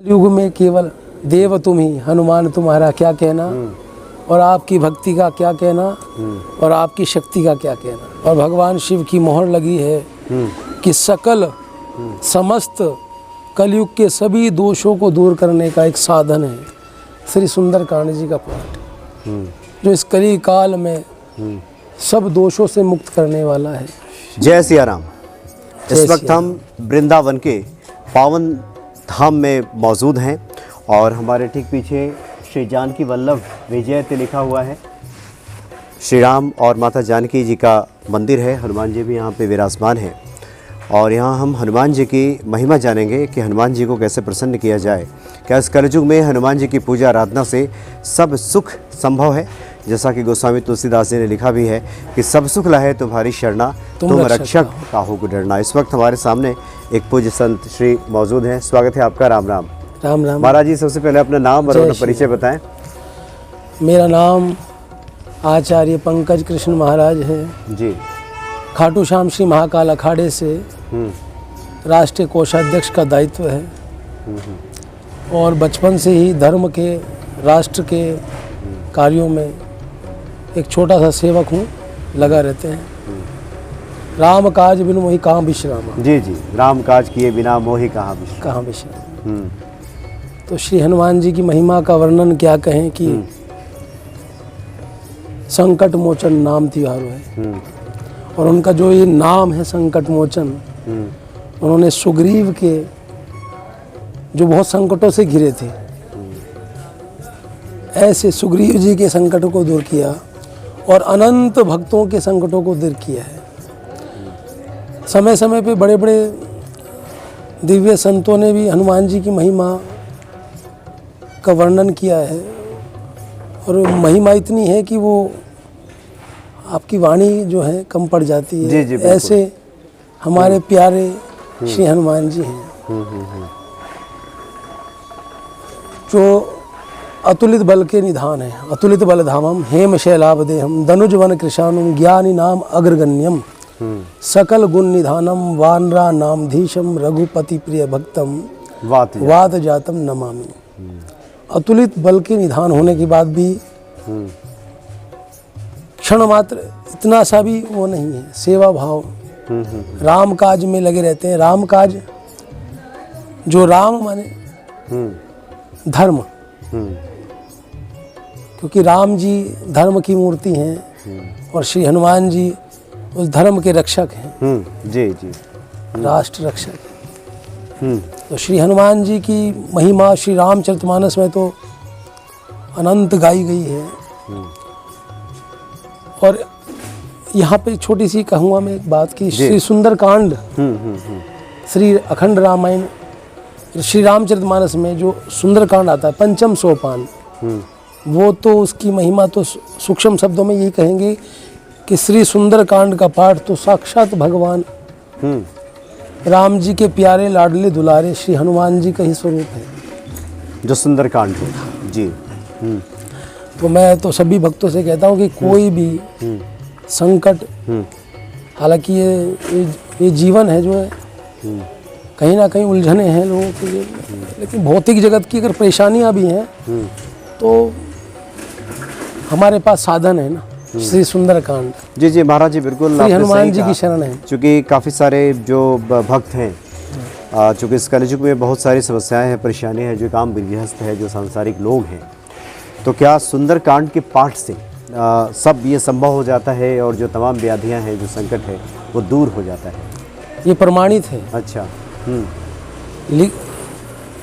युग में केवल देव तुम ही, हनुमान तुम्हारा क्या कहना, और आपकी भक्ति का क्या कहना, और आपकी शक्ति का क्या कहना। और भगवान शिव की मोहर लगी है कि सकल समस्त कलयुग के सभी दोषों को दूर करने का एक साधन है श्री सुंदरकांड जी का पाठ, जो इस कली काल में सब दोषों से मुक्त करने वाला है। जय सिया राम। इस वक्त हम वृंदावन के पावन धाम में मौजूद हैं और हमारे ठीक पीछे श्री जानकी वल्लभ विजयते लिखा हुआ है। श्री राम और माता जानकी जी का मंदिर है। हनुमान जी भी यहाँ पे विराजमान हैं और यहाँ हम हनुमान जी की महिमा जानेंगे कि हनुमान जी को कैसे प्रसन्न किया जाए। क्या इस कलयुग में हनुमान जी की पूजा आराधना से सब सुख संभव है? जैसा कि गोस्वामी तुलसीदास जी ने लिखा भी है कि सब सुख लाहे तुम्हारी शरणा, तुम रक्षक काहू को डरना। इस वक्त हमारे सामने एक पूज्य संत श्री मौजूद हैं। स्वागत है आपका। राम राम। राम राम। महाराज जी, सबसे पहले अपना नाम और अपना परिचय बताएं। मेरा नाम आचार्य पंकज कृष्ण महाराज है जी। खाटू श्याम श्री महाकाल अखाड़े से राष्ट्रीय कोषाध्यक्ष का दायित्व है और बचपन से ही धर्म के, राष्ट्र के कार्यों में एक छोटा सा सेवक हूँ, लगा रहते हैं। राम काज बिन मोहि कहाँ विश्राम। जी जी, राम काज किए बिना मोहि कहाँ विश्राम। तो श्री हनुमान जी की महिमा का वर्णन क्या कहें कि संकट मोचन नाम तिहारो है, और उनका जो ये नाम है संकट मोचन, उन्होंने सुग्रीव के जो बहुत संकटों से घिरे थे, ऐसे सुग्रीव जी के संकटों को दूर किया और अनंत भक्तों के संकटों को दूर किया है। समय समय पे बड़े बड़े दिव्य संतों ने भी हनुमान जी की महिमा का वर्णन किया है, और महिमा इतनी है कि वो आपकी वाणी जो है कम पड़ जाती है। जी, ऐसे हमारे प्यारे श्री हनुमान जी हैं जो अतुलित बल के निधान है। अतुलित बल धामम हेम शैलावदेहम धनुज वन कृशानुम ज्ञानी नाम अग्रगण्यम सकल गुण निधानम वानरा नाम धीशम रघुपति प्रिय भक्तम वात जातम नमामि। अतुलित बल के निधान होने के बाद भी क्षण मात्र इतना सा भी वो नहीं है, सेवा भाव, राम काज में लगे रहते हैं। राम काज, जो राम माने धर्म, क्योंकि राम जी धर्म की मूर्ति हैं और श्री हनुमान जी उस धर्म के रक्षक हैं। जी जी, राष्ट्र रक्षक। तो श्री हनुमान जी की महिमा श्री रामचरितमानस में तो अनंत गाई गई है। और यहाँ पे छोटी सी कहूँगा मैं एक बात की, श्री सुंदरकांड, श्री अखंड रामायण, श्री रामचरितमानस में जो सुंदरकांड आता है, पंचम सोपान, वो तो उसकी महिमा तो सूक्ष्म शब्दों में यही कहेंगे कि श्री सुंदरकांड का पाठ तो साक्षात भगवान राम जी के प्यारे लाडले दुलारे श्री हनुमान जी का ही स्वरूप है, जो सुंदरकांड है जी। तो मैं तो सभी भक्तों से कहता हूँ कि कोई भी संकट, हालांकि ये जीवन है जो है, कहीं ना कहीं उलझने हैं लोगों के लिए, लेकिन भौतिक जगत की अगर परेशानियाँ भी हैं तो हमारे पास साधन है ना, श्री सुंदरकांड। जी जी महाराज जी, बिल्कुल श्री हनुमान जी की शरण है। चूँकि काफ़ी सारे जो भक्त हैं, चूँकि इस कलयुग में बहुत सारी समस्याएं हैं, परेशानियां हैं, जो काम गृहस्थ है, जो सांसारिक लोग हैं, तो क्या सुंदरकांड के पाठ से सब ये संभव हो जाता है और जो तमाम व्याधियां हैं, जो संकट है, वो दूर हो जाता है? ये प्रमाणित है। अच्छा।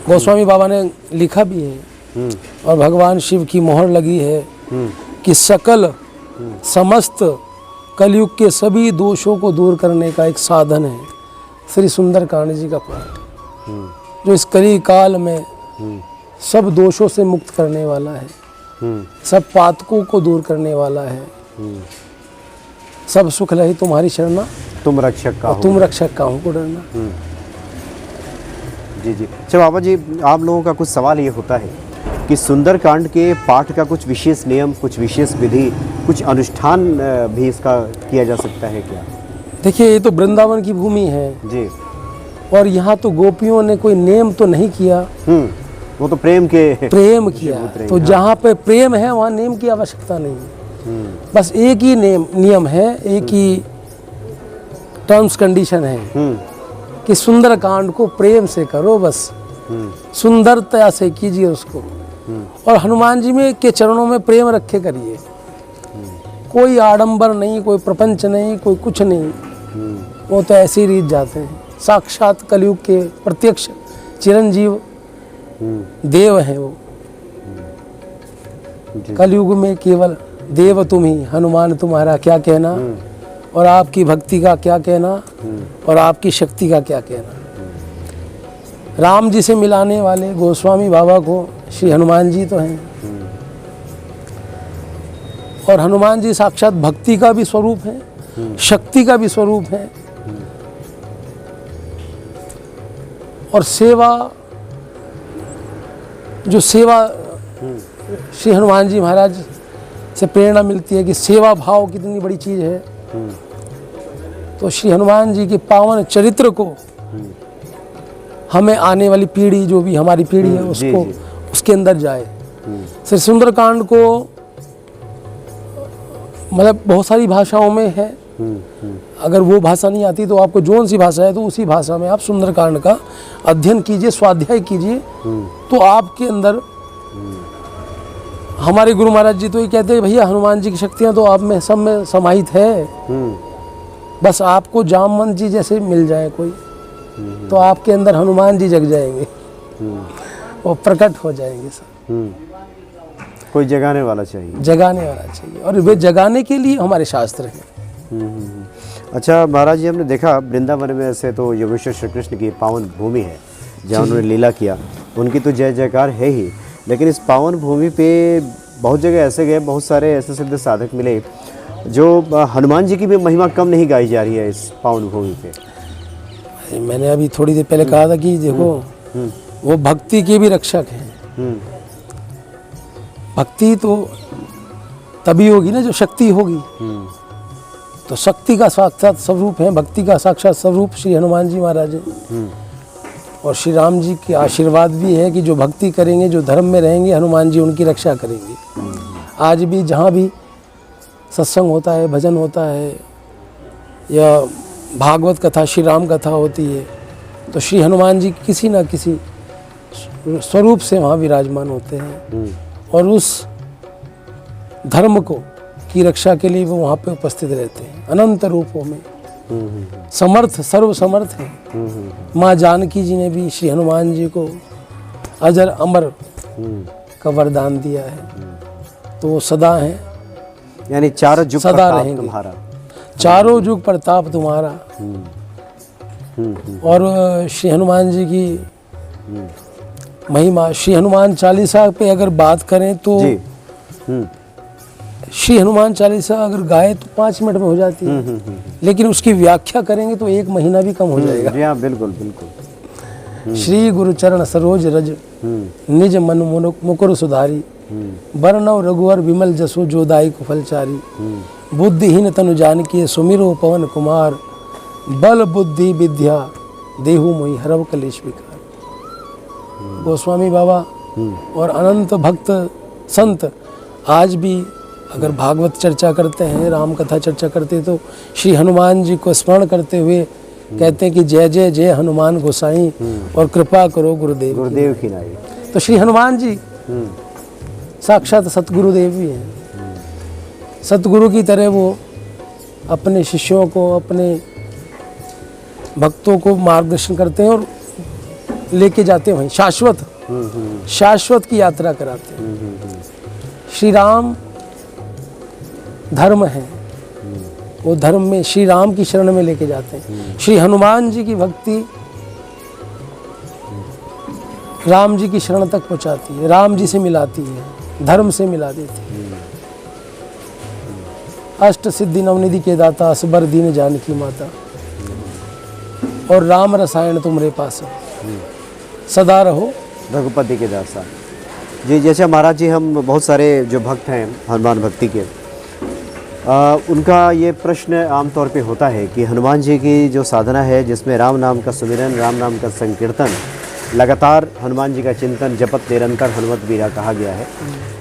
गोस्वामी बाबा ने लिखा भी है और भगवान शिव की मोहर लगी है कि सकल समस्त कलयुग के सभी दोषों को दूर करने का एक साधन है श्री सुंदरकांड जी का पाठ, जो इस कली काल में सब दोषों से मुक्त करने वाला है, सब पातकों को दूर करने वाला है। सब सुख लही तुम्हारी शरणा, तुम रक्षक काहू को डरना। जी जी। अच्छा बाबा जी, आप लोगों का कुछ सवाल ये होता है कि सुंदरकांड के पाठ का कुछ विशेष नियम, कुछ विशेष विधि, कुछ अनुष्ठान भी इसका किया जा सकता है क्या? देखिए, ये तो वृंदावन की भूमि है जी, और यहाँ तो गोपियों ने कोई नियम तो नहीं किया, वो तो प्रेम के प्रेम किया। रहे तो हैं, जहाँ पे प्रेम है वहाँ नेम की आवश्यकता नहीं है। बस एक ही नियम है, एक ही टर्म्स कंडीशन है कि सुंदर कांड को प्रेम से करो, बस सुंदरता से कीजिए उसको। और हनुमान जी में के चरणों में प्रेम रखे करिए, कोई आडंबर नहीं, कोई प्रपंच नहीं, कोई कुछ नहीं, वो तो ऐसे ही रीत जाते हैं। साक्षात कलयुग के प्रत्यक्ष चिरंजीव देव हैं वो। कलयुग में केवल देव तुम ही, हनुमान तुम्हारा क्या कहना, और आपकी भक्ति का क्या कहना, और आपकी शक्ति का क्या कहना। राम जी से मिलाने वाले गोस्वामी बाबा को श्री हनुमान जी तो हैं। और हनुमान जी साक्षात भक्ति का भी स्वरूप है, शक्ति का भी स्वरूप है, और सेवा, जो सेवा श्री हनुमान जी महाराज से प्रेरणा मिलती है कि सेवा भाव कितनी बड़ी चीज़ है। तो श्री हनुमान जी के पावन चरित्र को हमें आने वाली पीढ़ी, जो भी हमारी पीढ़ी है, उसको उसके अंदर जाए। श्री सुंदरकांड को मतलब बहुत सारी भाषाओं में है। अगर वो भाषा नहीं आती तो आपको जोन सी भाषा है तो उसी भाषा में आप सुंदरकांड का अध्ययन कीजिए, स्वाध्याय कीजिए, तो आपके अंदर, हमारे गुरु महाराज जी तो ये कहते हैं भैया हनुमान जी की शक्तियाँ तो आप में सब में समाहित है, बस आपको जामवंत जी जैसे मिल जाए कोई, तो आपके अंदर हनुमान जी जग जाएंगे, वो प्रकट हो जाएंगे सब। कोई जगाने वाला चाहिए, जगाने वाला चाहिए, और वे जगाने के लिए हमारे शास्त्र हैं। अच्छा महाराज जी, हमने देखा वृंदावन में ऐसे तो योगेश्वर श्री कृष्ण की पावन भूमि है जहाँ उन्होंने लीला किया, उनकी तो जय जयकार है ही, लेकिन इस पावन भूमि पे बहुत जगह ऐसे गए, बहुत सारे ऐसे सिद्ध साधक मिले जो हनुमान जी की भी महिमा कम नहीं गाई जा रही है इस पावन भूमि पे। मैंने अभी थोड़ी देर पहले कहा था कि देखो वो भक्ति के भी रक्षक हैं। भक्ति तो तभी होगी ना जो शक्ति होगी, तो शक्ति का साक्षात स्वरूप है, भक्ति का साक्षात स्वरूप श्री हनुमान जी महाराज हैं। और श्री राम जी के आशीर्वाद भी है कि जो भक्ति करेंगे, जो धर्म में रहेंगे, हनुमान जी उनकी रक्षा करेंगे। आज भी जहाँ भी सत्संग होता है, भजन होता है, या भागवत कथा, श्री राम कथा होती है, तो श्री हनुमान जी किसी न किसी स्वरूप से वहाँ विराजमान होते हैं, और उस धर्म को की रक्षा के लिए वो वहाँ पे उपस्थित रहते हैं अनंत रूपों में। समर्थ, सर्व समर्थ है। माँ जानकी जी ने भी श्री हनुमान जी को अजर अमर का वरदान दिया है, तो वो सदा हैं, यानी चारों युग सदा रहेंगे, तुम्हारा, चारों युग प्रताप तुम्हारा। और श्री हनुमान जी की महिमा, श्री हनुमान चालीसा पे अगर बात करें तो श्री हनुमान चालीसा अगर गाए तो 5 मिनट में हो जाती है, लेकिन उसकी व्याख्या करेंगे तो 1 महीना भी कम हो जाएगा। हाँ, बिल्कुल बिल्कुल। श्री गुरु चरण सरोज रज, निज मन मुकुर सुधारी, बरनव रघुवर विमल जसु जो दायक फलचारी। बुद्धिहीन तनु जानकी सुमिरो पवन कुमार, बल बुद्धि विद्या देहु मोहि हरव कलेश विकार। गोस्वामी बाबा और अनंत भक्त संत आज भी अगर भागवत चर्चा करते हैं, राम कथा चर्चा करते हैं, तो श्री हनुमान जी को स्मरण करते हुए कहते हैं कि जय जय जय हनुमान गोसाई, और कृपा करो गुरुदेव की नाई। तो श्री हनुमान जी साक्षात सतगुरुदेव भी हैं। सतगुरु की तरह वो अपने शिष्यों को, अपने भक्तों को मार्गदर्शन करते हैं और लेके जाते हैं वहीं शाश्वत की यात्रा कराते हैं। श्री राम धर्म है, वो धर्म में श्री राम की शरण में लेके जाते हैं। श्री हनुमान जी की भक्ति राम जी की शरण तक पहुंचाती है, राम जी से मिलाती है, धर्म से मिला देती है। अष्ट सिद्धि नवनिधि के दाता, असबर दीन जानकी माता, और राम रसायन तुमरे पास सदा रहो रघुपति के दासा। जी, जैसे महाराज जी, हम बहुत सारे जो भक्त हैं हनुमान भक्ति के, उनका ये प्रश्न आमतौर पे होता है कि हनुमान जी की जो साधना है जिसमें राम नाम का सुमिरन, राम नाम का संकीर्तन, लगातार हनुमान जी का चिंतन जपत निरंतर हनुमत बीरा कहा गया है।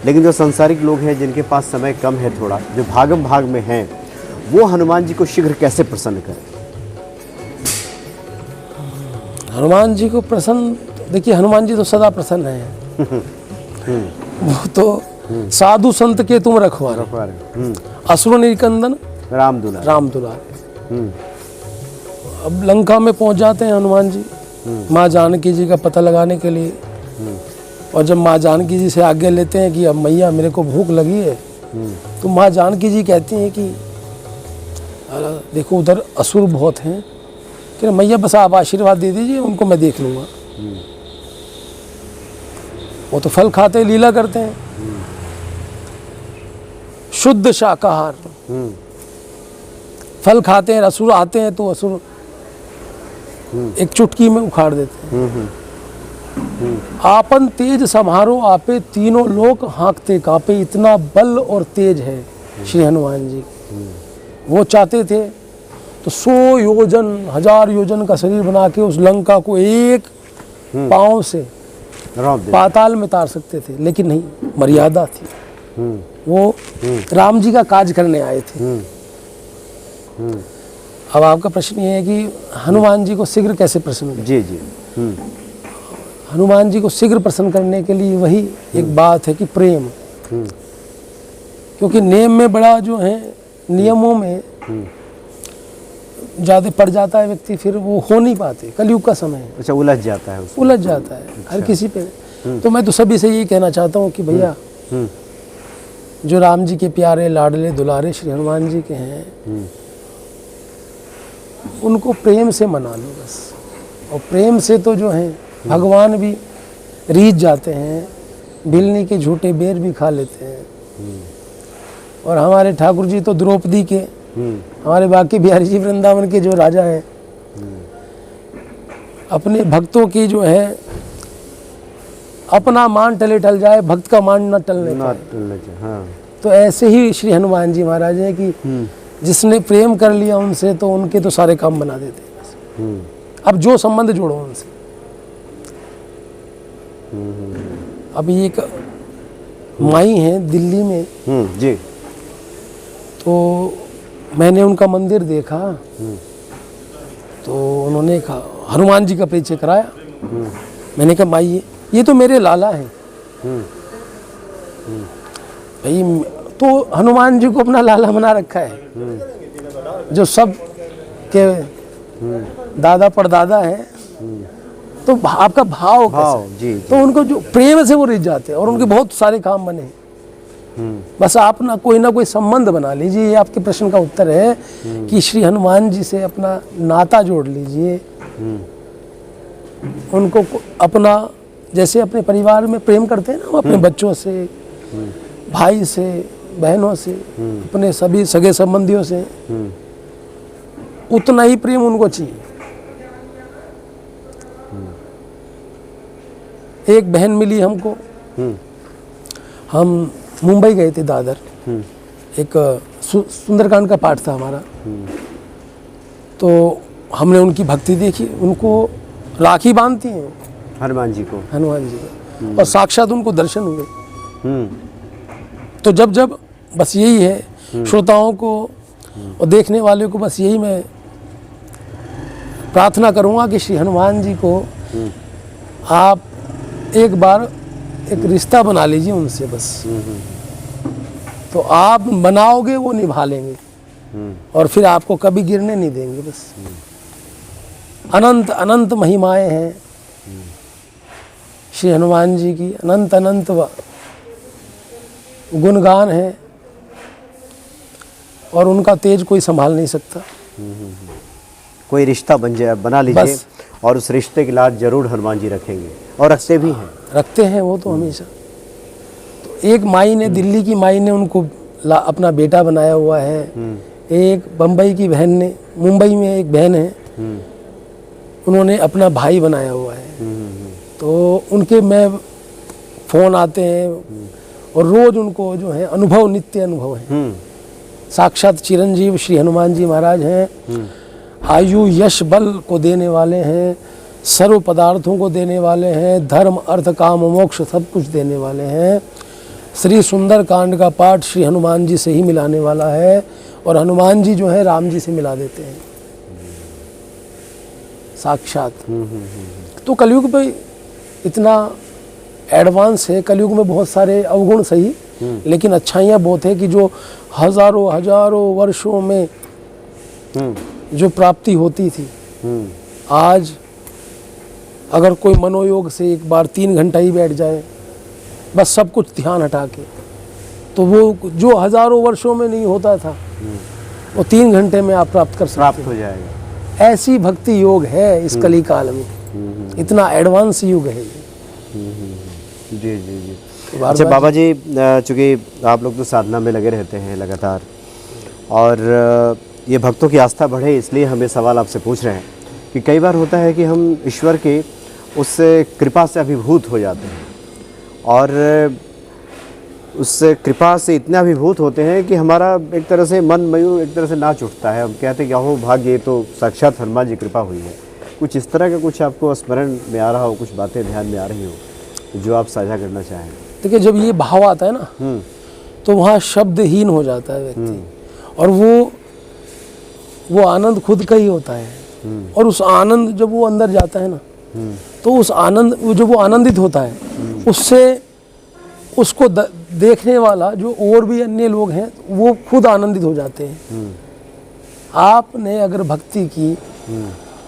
लेकिन जो संसारिक लोग हैं जिनके पास समय कम है, थोड़ा जो भागम भाग में हैं, वो हनुमान जी को शीघ्र कैसे प्रसन्न करें? हनुमान जी को प्रसन्न, देखिए हनुमान जी तो सदा प्रसन्न है। वो तो साधु संत के तुम रखवारे, असुर निकंदन राम दुलार। राम दुलार। अब लंका में पहुंच जाते हैं हनुमान जी माँ जानकी जी का पता लगाने के लिए। और जब माँ जानकी जी से आज्ञा लेते हैं कि अब मैया मेरे को भूख लगी है, तो माँ जानकी जी कहती हैं कि देखो उधर असुर बहुत हैं, कि मैया बस आप आशीर्वाद दे दीजिए, उनको मैं देख लूँगा। वो तो फल खाते हैं, लीला करते हैं, शुद्ध शाकाहार, फल खाते हैं। असुर आते हैं तो असुर एक चुटकी में उखाड़ देते हैं। आपन तेज समारो आपे, तीनों लोक हाँकते कांपे, इतना बल और तेज है श्री हनुमान जी। वो चाहते थे तो 100 योजन 1000 योजन का शरीर बना के उस लंका को एक पांव से पाताल में उतार सकते थे, लेकिन नहीं, मर्यादा थी। वो राम जी का काज करने आए थे। अब आपका प्रश्न ये है कि हनुमान जी को शीघ्र कैसे प्रसन्न करें? जी जी। हनुमान जी को शीघ्र प्रसन्न करने के लिए वही एक बात है कि प्रेम। क्योंकि नेम में बड़ा जो है, नियमों में ज़्यादा पड़ जाता है व्यक्ति, फिर वो हो नहीं पाते। कलयुग का समय है। अच्छा, उलझ जाता है उसमें। उलझ जाता है हर किसी पे। तो मैं तो सभी से यही कहना चाहता हूँ कि भैया जो राम जी के प्यारे लाडले दुलारे श्री हनुमान जी के हैं, उनको प्रेम से मना लो बस। और प्रेम से तो जो है भगवान भी रीझ जाते हैं, भिलनी के झूठे बेर भी खा लेते हैं। और हमारे ठाकुर जी तो द्रौपदी के, हमारे बाकी बिहारी जी वृंदावन के जो राजा हैं, अपने भक्तों की जो है अपना मान टले टल जाए, भक्त का मान न टलने पाए। हाँ। तो ऐसे ही श्री हनुमान जी महाराज हैं कि जिसने प्रेम कर लिया उनसे, तो उनके तो सारे काम बना देते हैं बस। अब जो संबंध जोड़ो उनसे। अब एक माई हैं दिल्ली में, जी। तो मैंने उनका मंदिर देखा, तो उन्होंने कहा हनुमान जी का परिचय कराया। मैंने कहा माई ये तो मेरे लाला हैं भाई। तो हनुमान जी को अपना लाला बना रखा है, जो सब के दादा परदादा हैं। तो आपका भाव कैसे? जी। तो उनको जो प्रेम से वो रिझ जाते हैं, और उनके बहुत सारे काम बने। बस आप ना कोई संबंध बना लीजिए। ये आपके प्रश्न का उत्तर है कि श्री हनुमान जी से अपना नाता जोड़ लीजिए। उनको अपना, जैसे अपने परिवार में प्रेम करते हैं ना, अपने बच्चों से, भाई से, बहनों से, अपने सभी सगे संबंधियों से, उतना ही प्रेम उनको चाहिए। एक बहन मिली हमको, हम मुंबई गए थे, दादर। एक सुंदरकांड का पाठ था हमारा, तो हमने उनकी भक्ति देखी। उनको राखी बांधती हैं हनुमान जी को, हनुमान जी को, और साक्षात उनको दर्शन हुए। तो जब जब बस यही है श्रोताओं को और देखने वाले को, बस यही मैं प्रार्थना करूंगा कि श्री हनुमान जी को आप एक बार एक रिश्ता बना लीजिए उनसे बस। तो आप बनाओगे, वो निभा लेंगे, और फिर आपको कभी गिरने नहीं देंगे बस। अनंत अनंत महिमाएं हैं श्री हनुमान जी की, अनंत अनंत गुणगान है, और उनका तेज कोई संभाल नहीं सकता। कोई रिश्ता बना लीजिए, और उस रिश्ते की लाज जरूर हनुमान जी रखेंगे, और रखते भी हैं। रखते हैं वो तो हमेशा। तो एक माई ने, दिल्ली की माई ने उनको अपना बेटा बनाया हुआ है। एक बम्बई की बहन ने, मुंबई में एक बहन है, उन्होंने अपना भाई बनाया हुआ है। तो उनके मैं फ़ोन आते हैं, और रोज़ उनको जो है अनुभव, नित्य अनुभव है। साक्षात चिरंजीव श्री हनुमान जी महाराज हैं। आयु यश बल को देने वाले हैं, सर्व पदार्थों को देने वाले हैं, धर्म अर्थ काम मोक्ष सब कुछ देने वाले हैं। श्री सुंदर कांड का पाठ श्री हनुमान जी से ही मिलाने वाला है, और हनुमान जी जो है राम जी से मिला देते हैं साक्षात। तो कलयुग पे इतना एडवांस है, कलयुग में बहुत सारे अवगुण सही, लेकिन अच्छाइयाँ बहुत है कि जो हजारों हजारों वर्षों में जो प्राप्ति होती थी, आज अगर कोई मनोयोग से एक बार 3 घंटा ही बैठ जाए, बस सब कुछ ध्यान हटा के, तो वो जो हजारों वर्षों में नहीं होता था वो 3 घंटे में आप प्राप्त कर सकते, प्राप्त हो जाएगा। ऐसी भक्ति योग है इस कली काल में, इतना एडवांस युग है ये। जी जी जी। अच्छा बाबा जी, चूँकि आप लोग तो साधना में लगे रहते हैं लगातार, और ये भक्तों की आस्था बढ़े इसलिए हमें सवाल आपसे पूछ रहे हैं कि कई बार होता है कि हम ईश्वर के उस कृपा से अभिभूत हो जाते हैं, और उस कृपा से इतने अभिभूत होते हैं कि हमारा एक तरह से मन मयूर एक तरह से नाच उठता है। हम कहते हैं कि अहो भाग्य, ये तो साक्षात हनुमान जी कृपा हुई है। कुछ इस तरह का कुछ आपको स्मरण में आ रहा हो, कुछ बातें ध्यान में आ रही हो जो आप साझा करना चाहें? देखिए, जब ये भाव आता है ना, तो वहाँ शब्दहीन हो जाता है व्यक्ति, और वो आनंद खुद का ही होता है। और उस आनंद जब वो अंदर जाता है ना, तो उस आनंद जो वो आनंदित होता है, उससे उसको देखने वाला जो और भी अन्य लोग हैं वो खुद आनंदित हो जाते हैं। आपने अगर भक्ति की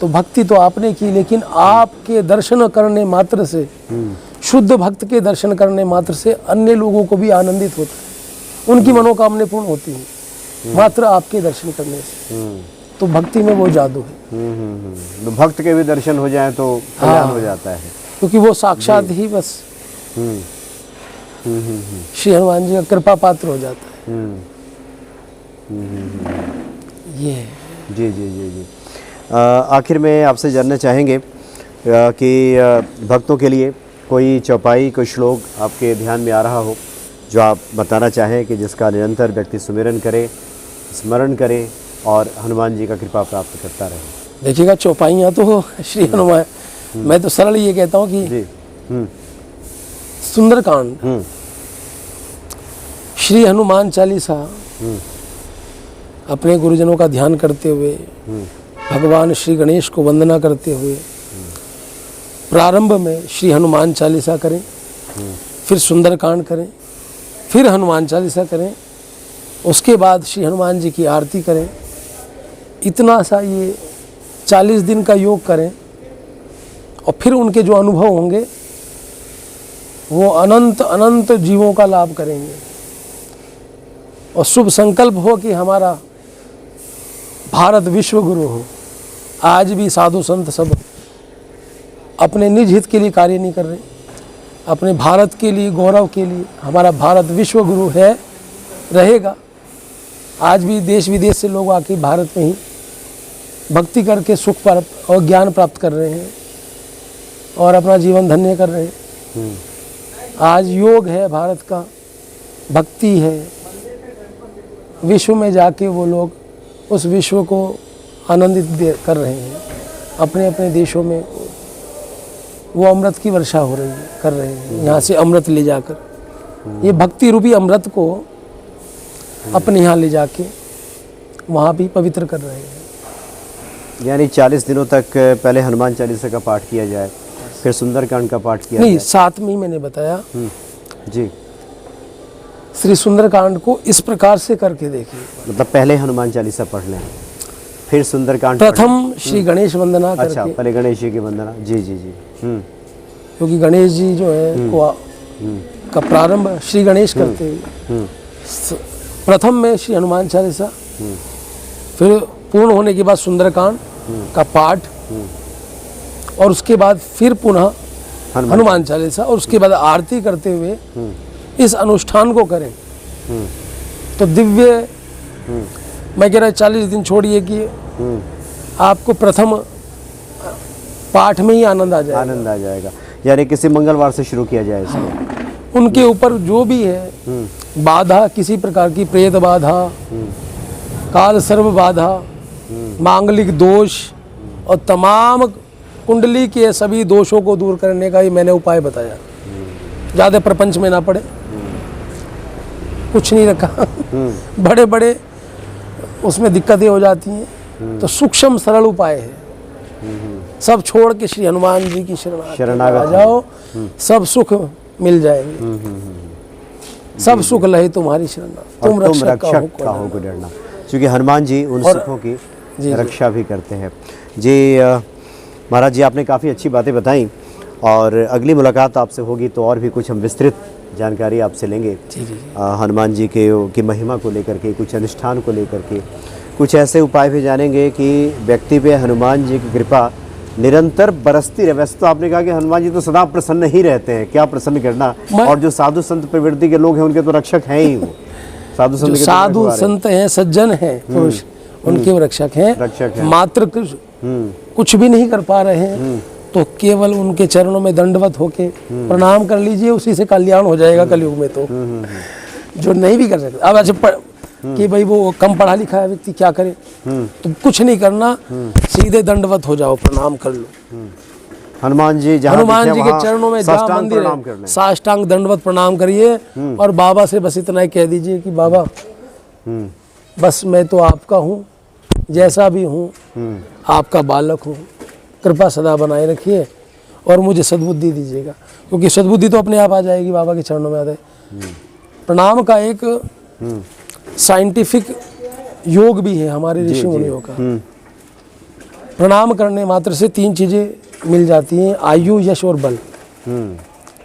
तो भक्ति तो आपने की, लेकिन आपके दर्शन करने मात्र से, शुद्ध भक्त के दर्शन करने मात्र से अन्य लोगों को भी आनंदित होता है, उनकी मनोकामना पूर्ण होती है मात्र आपके दर्शन करने से। तो भक्ति में वो जादू है। तो भक्त के भी दर्शन हो जाए तो कल्याण हो जाता है, क्योंकि वो साक्षात ही बस श्री हनुमान जी का कृपा पात्र हो जाता है। ये जी जी जी जी। आखिर में आपसे जानना चाहेंगे कि भक्तों के लिए कोई चौपाई, कोई श्लोक आपके ध्यान में आ रहा हो जो आप बताना चाहें कि जिसका निरंतर व्यक्ति सुमिरन करे, स्मरण करे और हनुमान जी का कृपा प्राप्त करता रहे। देखिएगा, चौपाइयाँ तो श्री हनुमान, मैं तो सरल ये कहता हूँ कि सुंदरकांड, श्री हनुमान चालीसा अपने गुरुजनों का ध्यान करते हुए, भगवान श्री गणेश को वंदना करते हुए प्रारंभ में श्री हनुमान चालीसा करें, फिर सुंदरकांड करें, फिर हनुमान चालीसा करें, उसके बाद श्री हनुमान जी की आरती करें। इतना सा ये 40 दिन का योग करें, और फिर उनके जो अनुभव होंगे वो अनंत अनंत जीवों का लाभ करेंगे। और शुभ संकल्प हो कि हमारा भारत विश्व गुरु हो। आज भी साधु संत सब अपने निज हित के लिए कार्य नहीं कर रहे, अपने भारत के लिए, गौरव के लिए। हमारा भारत विश्व गुरु है, रहेगा। आज भी देश विदेश से लोग आके भारत में ही भक्ति करके सुख प्राप्त और ज्ञान प्राप्त कर रहे हैं और अपना जीवन धन्य कर रहे हैं। आज योग है भारत का, भक्ति है। विश्व में जाके वो लोग उस विश्व को आनंदित कर रहे हैं। अपने अपने देशों में वो अमृत की वर्षा हो रही है, कर रहे हैं, यहाँ से अमृत ले जाकर। ये भक्ति रूपी अमृत को अपने यहाँ ले जाके वहाँ भी पवित्र कर रहे हैं। यानी 40 दिनों तक पहले हनुमान चालीसा का पाठ किया जाए, फिर सुंदरकांड का पाठ किया नहीं, 7 में ही मैंने बताया जी। श्री सुंदरकांड को इस प्रकार से करके देखिए, मतलब पहले हनुमान चालीसा पढ़ लें, फिर सुंदरकांड प्रथम श्री गणेश वंदना करके। अच्छा, पहले गणेश जी की वंदना। जी जी जी। क्योंकि गणेश जी जो है का प्रारंभ श्री गणेश करते हुए प्रथम में श्री हनुमान चालीसा, फिर पूर्ण होने के बाद सुंदरकांड का पाठ, और उसके बाद फिर पुनः हनुमान चालीसा, और उसके बाद आरती करते हुए इस अनुष्ठान को करें तो दिव्य, मैं कह रहा 40 दिन छोड़िए कि आपको प्रथम पाठ में ही आनंद आ जाएगा। आनंद आ जाएगा। यानी किसी मंगलवार से शुरू किया जाए इसको। उनके ऊपर जो भी है बाधा, किसी प्रकार की प्रेत बाधा, काल सर्व बाधा, मांगलिक दोष और तमाम कुंडली के सभी दोषों को दूर करने का ही मैंने उपाय बताया। ज़्यादा प्रपंच में ना पड़े, कुछ नहीं रखा। बड़े बड़े उसमें दिक्कतें हो जाती हैं, तो सूक्ष्म सरल उपाय है। सब छोड़ के श्री हनुमान जी की शरणागत आ जाओ, सब सुख मिल जाएंगे। सब सुख लहे तुम्हारी शरणा, तुम रक्षक का हो को डरना। क्योंकि हनुमान जी उन सुखों की रक्षा भी करते हैं। जी महाराज जी, आपने काफ़ी अच्छी बातें बताई और अगली मुलाकात आपसे होगी तो और भी कुछ हम विस्तृत जानकारी आपसे लेंगे हनुमान जी की महिमा को लेकर के, कुछ अनुष्ठान को लेकर के, कुछ ऐसे उपाय भी जानेंगे कि व्यक्ति पे हनुमान जी की कृपा निरंतर बरसती रहे। वैसे तो आपने कहा कि हनुमान जी तो सदा प्रसन्न ही रहते हैं, क्या प्रसन्न करना। और जो साधु संत प्रवृत्ति के लोग हैं उनके तो रक्षक हैं ही वो। साधु संत साधु संत हैं, सज्जन हैं, पुरुष, उनके वो रक्षक हैं। मात्र कुछ भी नहीं कर पा रहे हैं तो केवल उनके चरणों में दंडवत होके प्रणाम कर लीजिए, उसी से कल्याण हो जाएगा कलयुग में। तो जो नहीं भी कर सकते, अब अच्छा कि भाई वो कम पढ़ा लिखा है व्यक्ति क्या करे, तो कुछ नहीं करना, सीधे दंडवत हो जाओ, प्रणाम कर लो। हनुमान जी के चरणों में जहाँ मंदिर है, साष्टांग दंडवत प्रणाम करिए और बाबा से बस इतना ही कह दीजिए कि बाबा बस मैं तो आपका हूँ, जैसा भी हूँ आपका बालक हूँ, कृपा सदा बनाए रखिए और मुझे सद्बुद्धि दीजिएगा। क्योंकि सद्बुद्धि तो अपने आप आ जाएगी, बाबा के चरणों में आते। प्रणाम का एक साइंटिफिक योग भी है हमारे ऋषि मुनियों का। प्रणाम करने मात्र से 3 चीजें मिल जाती हैं, आयु, यश और बल।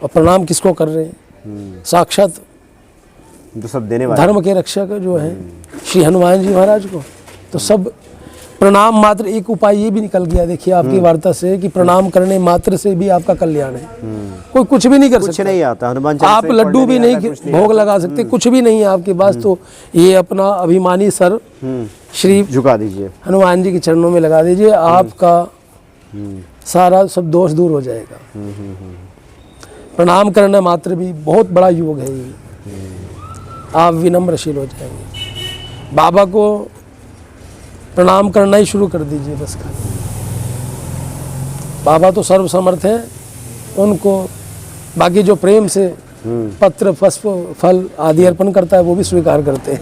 और प्रणाम किसको कर रहे हैं? साक्षात जो सब देने वाले धर्म के रक्षक जो हैं श्री हनुमान जी महाराज को। तो सब प्रणाम मात्र एक उपाय ये भी निकल गया, देखिए आपकी वार्ता से, कि प्रणाम करने मात्र से भी आपका कल्याण है। कोई कुछ भी नहीं कर सकता, नहीं आता हनुमान, आप लड्डू भी नहीं भोग लगा सकते, कुछ भी नहीं है आपके पास। तो ये अपना अभिमानी सर श्री झुका दीजिए, हनुमान जी के चरणों में लगा दीजिए, आपका सारा सब दोष दूर हो जाएगा। प्रणाम करना मात्र भी बहुत बड़ा योग है ये, आप विनम्रशील हो जाएंगे। बाबा को प्रणाम करना ही शुरू कर दीजिए बस खाली। बाबा तो सर्वसमर्थ है, उनको बाकी जो प्रेम से पत्र पुष्प फल आदि अर्पण करता है वो भी स्वीकार करते हैं।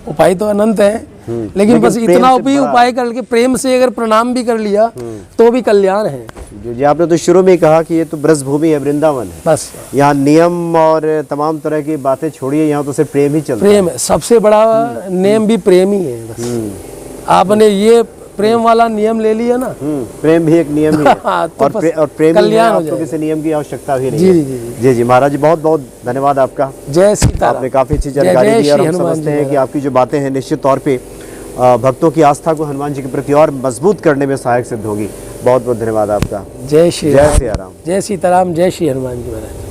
उपाय तो अनंत है, लेकिन बस इतना भी उपाय करके प्रेम से अगर प्रणाम भी कर लिया तो भी कल्याण है। जी आपने तो शुरू में कहा कि ये तो ब्रज भूमि है, वृंदावन है, बस यहाँ नियम और तमाम तरह की बातें छोड़िए, यहाँ तो सिर्फ प्रेम ही चलता है। प्रेम है सबसे बड़ा नियम, भी प्रेम ही है बस। आपने ये प्रेम वाला नियम ले लिया ना, प्रेम भी एक नियम ही है। तो और प्रेम कल्याण हो जाएगा, किसी नियम की आवश्यकता भी नहीं है। जी महाराज जी, बहुत बहुत धन्यवाद आपका। जय सीताराम। आपने काफी अच्छी जानकारी दी और हम समझते हैं कि आपकी जो बातें हैं निश्चित तौर पे भक्तों की आस्था को हनुमान जी के प्रति और मजबूत करने में सहायक सिद्ध होगी। बहुत बहुत धन्यवाद आपका। जय श्री जय सिया राम। जय सीताराम, जय श्री हनुमान जी महाराज।